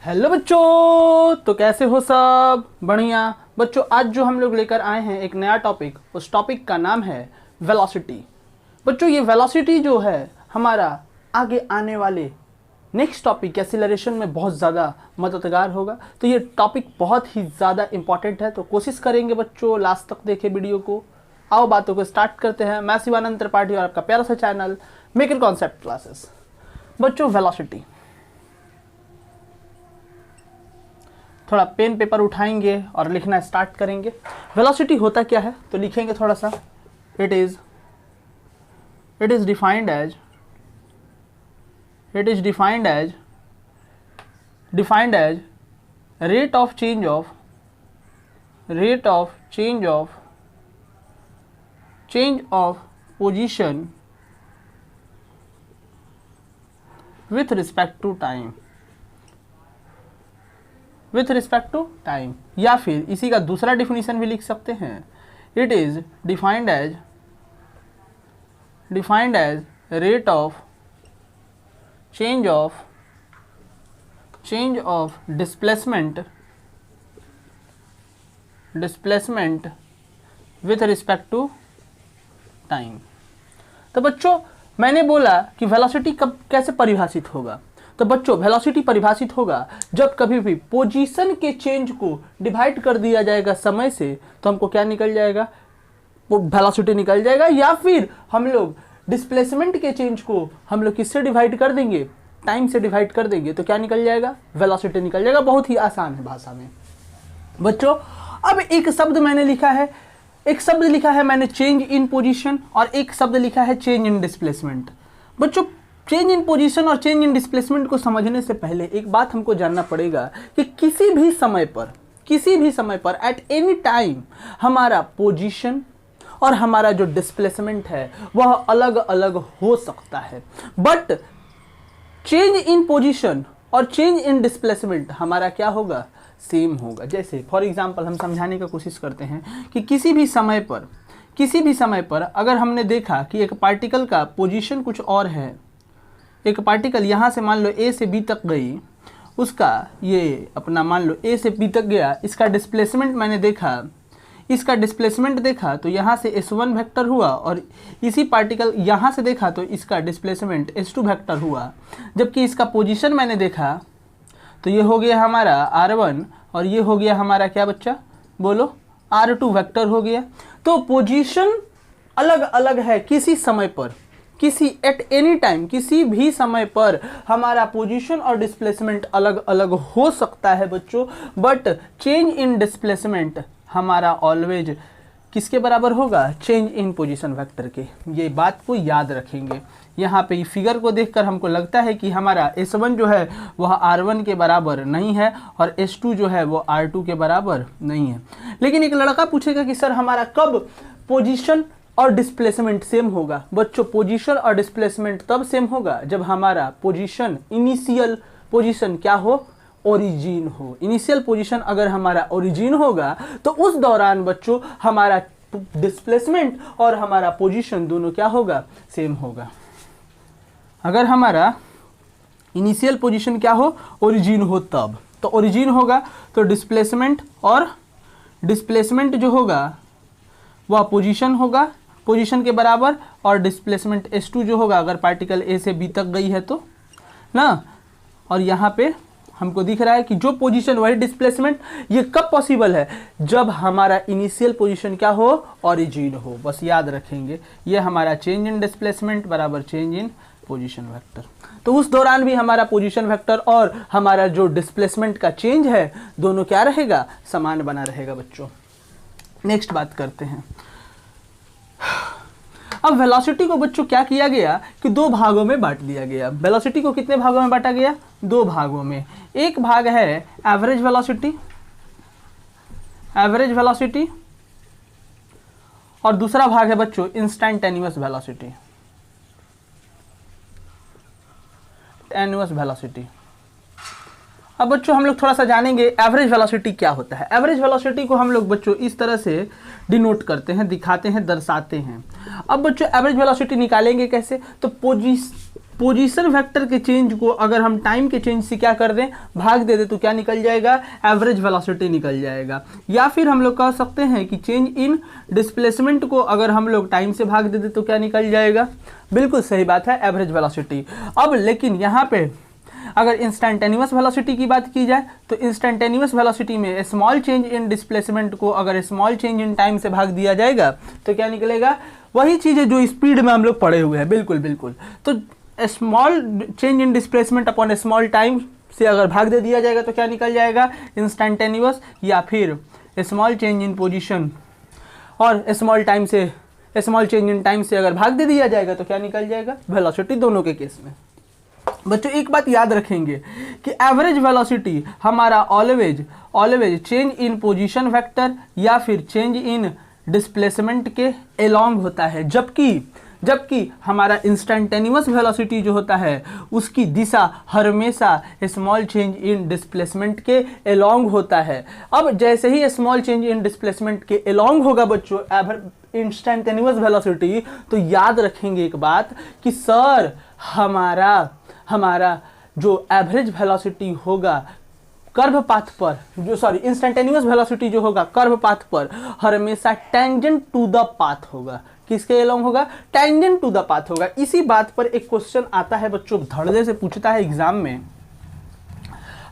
Hello बच्चों, तो कैसे हो सब? बढ़िया बच्चों, आज जो हम लोग लेकर आए हैं एक नया टॉपिक, उस टॉपिक का नाम है वेलोसिटी। बच्चों ये वेलोसिटी जो है हमारा आगे आने वाले नेक्स्ट टॉपिक एक्सीलरेशन में बहुत ज़्यादा मददगार होगा। तो ये टॉपिक बहुत ही ज़्यादा इंपॉर्टेंट है, तो कोशिश करेंगे बच्चों लास्ट तक देखें वीडियो को। आओ बातों को स्टार्ट करते हैं। मैं शिवानंद त्रिपाठी और आपका प्यारा सा channel make it concept classes. बच्चों वेलोसिटी, थोड़ा पेन पेपर उठाएंगे और लिखना स्टार्ट करेंगे। वेलोसिटी होता क्या है तो लिखेंगे थोड़ा सा। It is defined as rate of change of position with respect to time, या फिर इसी का दूसरा डिफिनीशन भी लिख सकते हैं। It is defined as rate of change of displacement with respect to time. तो बच्चों मैंने बोला कि वेलोसिटी कब कैसे परिभाषित होगा। तो बच्चों वेलोसिटी परिभाषित होगा जब कभी भी पोजीशन के चेंज को डिवाइड कर दिया जाएगा समय से, तो हमको क्या निकल जाएगा? वो वेलोसिटी निकल जाएगा। या फिर हम लोग डिस्प्लेसमेंट के चेंज को हम लोग किससे डिवाइड कर देंगे? टाइम से डिवाइड कर देंगे, तो क्या निकल जाएगा? वेलोसिटी निकल जाएगा। बहुत ही आसान है भाषा में बच्चों। अब एक शब्द मैंने लिखा है, मैंने चेंज इन पोजीशन, और एक शब्द लिखा है चेंज इन डिस्प्लेसमेंट। बच्चों चेंज इन पोजीशन और चेंज इन डिस्प्लेसमेंट को समझने से पहले एक बात हमको जानना पड़ेगा कि किसी भी समय पर एट एनी टाइम हमारा पोजीशन और हमारा जो डिस्प्लेसमेंट है वह अलग अलग हो सकता है। बट चेंज इन पोजीशन और चेंज इन डिस्प्लेसमेंट हमारा क्या होगा? सेम होगा। जैसे फॉर एग्जांपल हम समझाने की कोशिश करते हैं कि किसी भी समय पर अगर हमने देखा कि एक पार्टिकल का पोजीशन कुछ और है, एक पार्टिकल यहाँ से मान लो ए से बी तक गई, उसका ये अपना मान लो ए से बी तक गया, इसका डिस्प्लेसमेंट मैंने देखा, तो यहाँ से s1 वेक्टर हुआ, और इसी पार्टिकल यहाँ से देखा तो इसका डिस्प्लेसमेंट s2 वेक्टर हुआ। जबकि इसका पोजीशन मैंने देखा तो ये हो गया हमारा r1, और ये हो गया हमारा क्या बच्चा? बोलो, r2 वेक्टर हो गया। तो पोजीशन अलग अलग है किसी समय पर, एट एनी टाइम किसी भी समय पर हमारा पोजीशन और डिस्प्लेसमेंट अलग अलग हो सकता है बच्चों। बट चेंज इन डिस्प्लेसमेंट हमारा ऑलवेज किसके बराबर होगा? चेंज इन पोजीशन वेक्टर के। ये बात को याद रखेंगे। यहाँ पे फिगर को देखकर हमको लगता है कि हमारा S1 जो है वह R1 के बराबर नहीं है, और S2 जो है वो R2 के बराबर नहीं है। लेकिन एक लड़का पूछेगा कि सर हमारा कब पोजीशन और डिस्प्लेसमेंट सेम होगा? बच्चों पोजीशन और डिस्प्लेसमेंट तब सेम होगा जब हमारा पोजीशन, इनिशियल पोजीशन क्या हो? ओरिजिन हो। इनिशियल पोजीशन अगर हमारा ओरिजिन होगा तो उस दौरान बच्चों हमारा डिस्प्लेसमेंट और हमारा पोजीशन दोनों क्या होगा? सेम होगा। अगर हमारा इनिशियल पोजीशन क्या हो? ओरिजिन हो, तब तो ओरिजिन होगा, तो डिस्प्लेसमेंट जो होगा वह पोजीशन होगा, पोजीशन के बराबर, और डिस्प्लेसमेंट S2 जो होगा अगर पार्टिकल A से B तक गई है तो ना। और यहाँ पे हमको दिख रहा है कि जो पोजीशन वही डिस्प्लेसमेंट। ये कब पॉसिबल है? जब हमारा इनिशियल पोजीशन क्या हो? ओरिजिन हो। बस याद रखेंगे, ये हमारा चेंज इन डिस्प्लेसमेंट बराबर चेंज इन पोजीशन वेक्टर। तो उस दौरान भी हमारा पोजीशन वेक्टर और हमारा जो डिस्प्लेसमेंट का चेंज है दोनों क्या रहेगा? समान बना रहेगा बच्चों। नेक्स्ट बात करते हैं। अब वेलोसिटी को बच्चों क्या किया गया कि दो भागों में बांट दिया गया। वेलोसिटी को कितने भागों में बांटा गया? दो भागों में। एक भाग है एवरेज वेलोसिटी, और दूसरा भाग है बच्चों इंस्टैंटेनियस वेलोसिटी। अब बच्चों हम लोग थोड़ा सा जानेंगे एवरेज वेलोसिटी क्या होता है। एवरेज वेलोसिटी को हम लोग बच्चों इस तरह से डिनोट करते हैं, दिखाते हैं, दर्शाते हैं। अब बच्चों एवरेज वेलोसिटी निकालेंगे कैसे? तो पोजीशन वेक्टर के चेंज को अगर हम टाइम के चेंज से क्या कर दें, भाग दे दें, तो क्या निकल जाएगा, एवरेज वेलोसिटी निकल जाएगा। या फिर हम लोग कह सकते हैं कि चेंज इन डिस्प्लेसमेंट को अगर हम लोग टाइम से भाग दे दें तो क्या निकल जाएगा, बिल्कुल सही बात है, एवरेज वेलोसिटी। अब लेकिन यहाँ पे अगर इंस्टेंटेनियस वेलोसिटी की बात की जाए तो इंस्टेंटेनियस वेलोसिटी में स्मॉल चेंज इन डिस्प्लेसमेंट को अगर स्मॉल चेंज इन टाइम से भाग दिया जाएगा तो क्या निकलेगा, वही चीज़ है जो स्पीड में हम लोग पढ़े हुए हैं, बिल्कुल बिल्कुल। तो small change in displacement upon small time से अगर भाग दे दिया जाएगा तो क्या निकल जाएगा, इंस्टेंटेनियस, या फिर स्मॉल चेंज इन पोजीशन और स्मॉल चेंज इन टाइम से अगर भाग दे दिया जाएगा तो क्या निकल जाएगा, वेलोसिटी, दोनों के केस में। बच्चों एक बात याद रखेंगे कि एवरेज वेलोसिटी हमारा always change in position vector या फिर चेंज इन डिस्प्लेसमेंट के अलोंग होता है, जबकि हमारा इंस्टेंटेनियस वेलोसिटी जो होता है उसकी दिशा हमेशा स्मॉल चेंज इन डिस्प्लेसमेंट के अलोंग होता है। अब जैसे ही स्मॉल चेंज इन डिस्प्लेसमेंट के अलोंग होगा बच्चों इंस्टेंटेनियस वेलोसिटी, तो याद रखेंगे एक बात कि सर हमारा जो एवरेज वेलोसिटी होगा कर्व पाथ पर, इंस्टेंटेनियस वेलोसिटी जो होगा कर्व पाथ पर हमेशा टेंजेंट टू द पाथ होगा। किसके अलोंग होगा, टेंजेंट टू द पाथ होगा। इसी बात पर एक क्वेश्चन आता है बच्चों, धड़ल्ले से पूछता है एग्जाम में,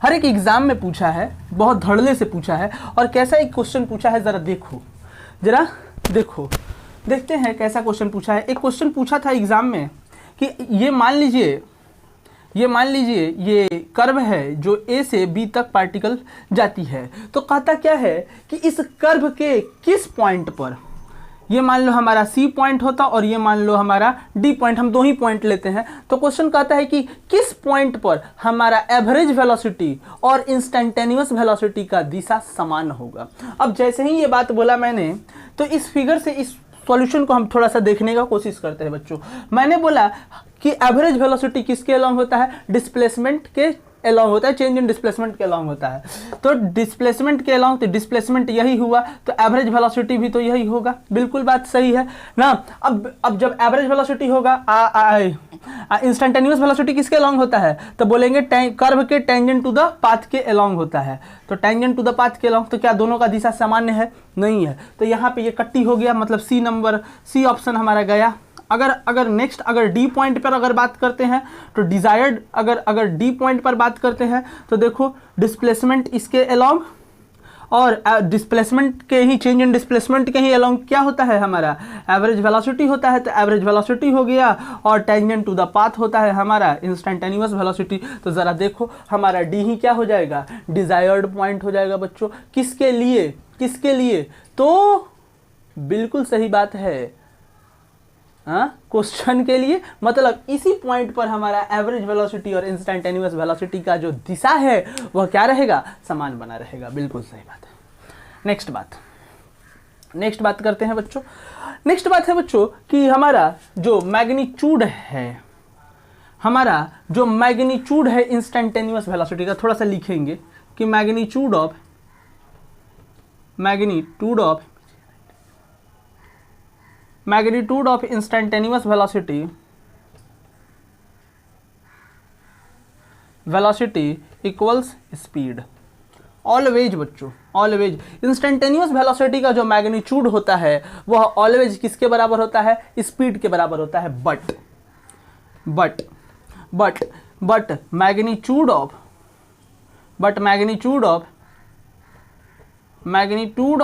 हर एक एग्जाम में पूछा है, बहुत धड़ल्ले से पूछा है। और कैसा एक क्वेश्चन पूछा है जरा देखते हैं कैसा क्वेश्चन पूछा है। एक क्वेश्चन पूछा था एग्जाम में कि ये मान लीजिए ये कर्व है जो ए से बी तक पार्टिकल जाती है, तो कहता क्या है कि इस कर्व के किस पॉइंट पर, ये मान लो हमारा सी पॉइंट होता और ये मान लो हमारा डी पॉइंट, हम दो ही पॉइंट लेते हैं, तो क्वेश्चन कहता है कि किस पॉइंट पर हमारा एवरेज वेलोसिटी और इंस्टेंटेनियस वेलोसिटी का दिशा समान होगा। अब जैसे ही ये बात बोला मैंने, तो इस फिगर से इस सॉल्यूशन को हम थोड़ा सा देखने का कोशिश करते हैं बच्चों। मैंने बोला कि एवरेज वेलोसिटी किसके अलोंग होता है, डिस्प्लेसमेंट के अलोंग होता है, चेंज इन डिस्प्लेसमेंट के अलोंग होता है। तो डिस्प्लेसमेंट के अलोंग, तो डिस्प्लेसमेंट यही हुआ, तो एवरेज वेलोसिटी भी तो यही होगा, बिल्कुल बात सही है ना। अब जब एवरेज वेलोसिटी होगा इंस्टेंटेनियस वेलोसिटी किसके अलोंग होता है, तो बोलेंगे कर्व के टेंजेंट टू द पाथ के अलोंग होता है। तो टेंजेंट टू द पाथ के अलोंग, तो क्या दोनों का दिशा सामान्य है, नहीं है, तो यहाँ पे ये कट्टी हो गया, मतलब सी ऑप्शन हमारा गया। अगर नेक्स्ट अगर डी पॉइंट पर अगर बात करते हैं तो डिजायर्ड, अगर डी पॉइंट पर बात करते हैं तो देखो डिस्प्लेसमेंट इसके अलोंग और डिस्प्लेसमेंट के ही, चेंज इन डिस्प्लेसमेंट के ही अलोंग क्या होता है, हमारा एवरेज वेलोसिटी होता है। तो एवरेज वेलोसिटी हो गया और टेंजेंट टू द पाथ होता है हमारा इंस्टेंटेनियस वेलोसिटी। तो ज़रा देखो हमारा डी ही क्या हो जाएगा, डिजायर्ड पॉइंट हो जाएगा बच्चों। किसके लिए, तो बिल्कुल सही बात है, क्वेश्चन के लिए, मतलब इसी पॉइंट पर हमारा एवरेज वेलोसिटी और इंस्टेंटेनियस वेलोसिटी का जो दिशा है वह क्या रहेगा, समान बना रहेगा, बिल्कुल सही बात है। नेक्स्ट बात करते हैं बच्चों। नेक्स्ट बात है बच्चों कि हमारा जो मैग्नीट्यूड है इंस्टेंटेनियस वेलोसिटी का, थोड़ा सा लिखेंगे कि magnitude of instantaneous velocity equals speed. Always बच्चों, ऑलवेज इंस्टेंटेनियस वेलोसिटी का जो मैग्नीट्यूड होता है वह ऑलवेज किसके बराबर होता है, स्पीड के बराबर होता है। But magnitude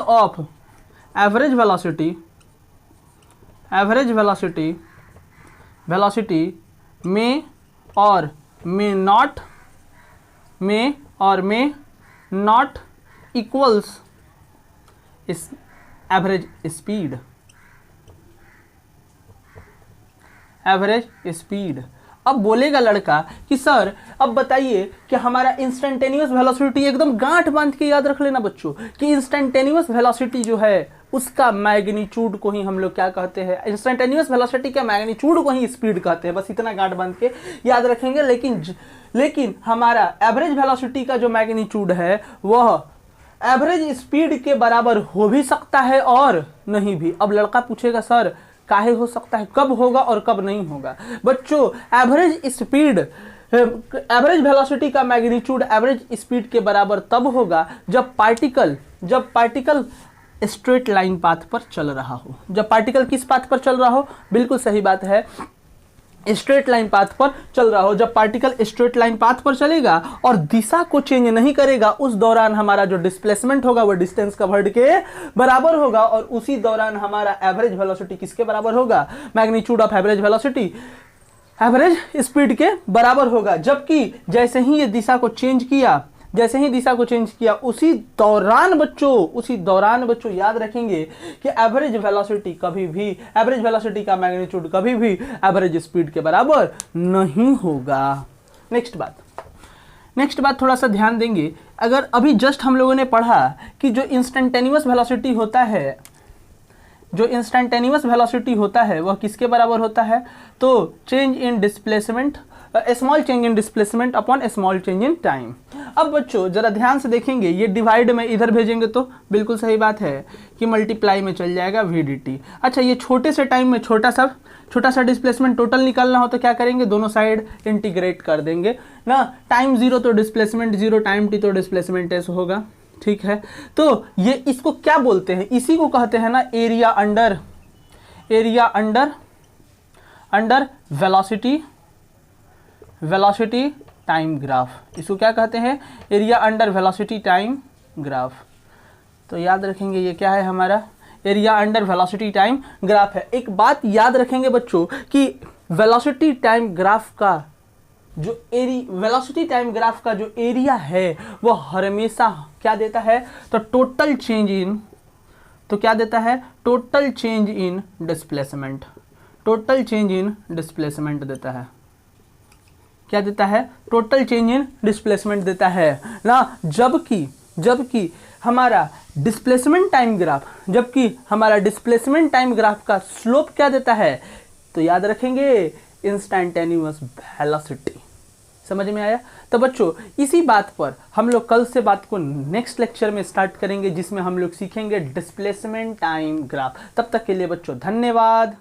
of average velocity may or may not equals is average speed. अब बोलेगा लड़का कि सर अब बताइए कि हमारा इंस्टेंटेनियस वेलोसिटी, एकदम गांठ बांध के याद रख लेना बच्चों कि इंस्टेंटेनियस वेलोसिटी जो है उसका मैग्नीट्यूड को ही हम लोग क्या कहते हैं, इंस्टेंटेनियस वेलोसिटी का मैग्नीट्यूड को ही स्पीड कहते हैं। बस इतना गांठ बांध के याद रखेंगे। लेकिन हमारा एवरेज वेलोसिटी का जो मैग्नीट्यूड है वह एवरेज स्पीड के बराबर हो भी सकता है और नहीं भी। अब लड़का पूछेगा सर काहे हो सकता है, कब होगा और कब नहीं होगा। बच्चों एवरेज स्पीड, एवरेज वेलोसिटी का मैग्नीट्यूड एवरेज स्पीड के बराबर तब होगा जब पार्टिकल स्ट्रेट लाइन पाथ पर चल रहा हो। जब पार्टिकल किस पाथ पर चल रहा हो, बिल्कुल सही बात है, स्ट्रेट लाइन पाथ पर चल रहा हो। जब पार्टिकल स्ट्रेट लाइन पाथ पर चलेगा और दिशा को चेंज नहीं करेगा, उस दौरान हमारा जो डिस्प्लेसमेंट होगा वो डिस्टेंस कवर्ड के बराबर होगा, और उसी दौरान हमारा एवरेज वेलोसिटी किसके बराबर होगा, magnitude of average velocity average speed के बराबर होगा। जबकि जैसे ही ये दिशा को चेंज किया, उसी दौरान बच्चों याद रखेंगे कि एवरेज वेलोसिटी का मैग्नीट्यूड कभी भी एवरेज स्पीड के बराबर नहीं होगा। नेक्स्ट बात थोड़ा सा ध्यान देंगे। अगर अभी जस्ट हम लोगों ने पढ़ा कि जो इंस्टेंटेनियस वेलोसिटी होता है वह किसके बराबर होता है, तो change in displacement, small change in displacement upon small change in time. अब बच्चों जरा ध्यान से देखेंगे, ये डिवाइड में इधर भेजेंगे तो बिल्कुल सही बात है कि मल्टीप्लाई में चल जाएगा VDT। अच्छा, ये छोटे से टाइम में छोटा सा डिस्प्लेसमेंट टोटल निकालना हो तो क्या करेंगे, दोनों साइड इंटीग्रेट कर देंगे ना। टाइम 0 तो डिस्प्लेसमेंट 0, टाइम t तो डिस्प्लेसमेंट s होगा, ठीक है। तो ये इसको क्या बोलते हैं, इसी को कहते हैं ना area under velocity time graph. इसको क्या कहते हैं, area under velocity time graph. तो याद रखेंगे ये क्या है, हमारा area under velocity time graph है। एक बात याद रखेंगे बच्चों कि वेलोसिटी टाइम ग्राफ का जो एरिया है वो हमेशा क्या देता है, तो टोटल चेंज इन डिस्प्लेसमेंट देता है। क्या देता है, टोटल चेंज इन डिस्प्लेसमेंट देता है ना। जबकि हमारा डिस्प्लेसमेंट टाइम ग्राफ का स्लोप क्या देता है, तो याद रखेंगे इंस्टेंटेनियस वेलोसिटी। समझ में आया। तो बच्चों इसी बात पर हम लोग कल से बात को नेक्स्ट लेक्चर में स्टार्ट करेंगे, जिसमें हम लोग सीखेंगे डिस्प्लेसमेंट टाइम ग्राफ। तब तक के लिए बच्चों धन्यवाद।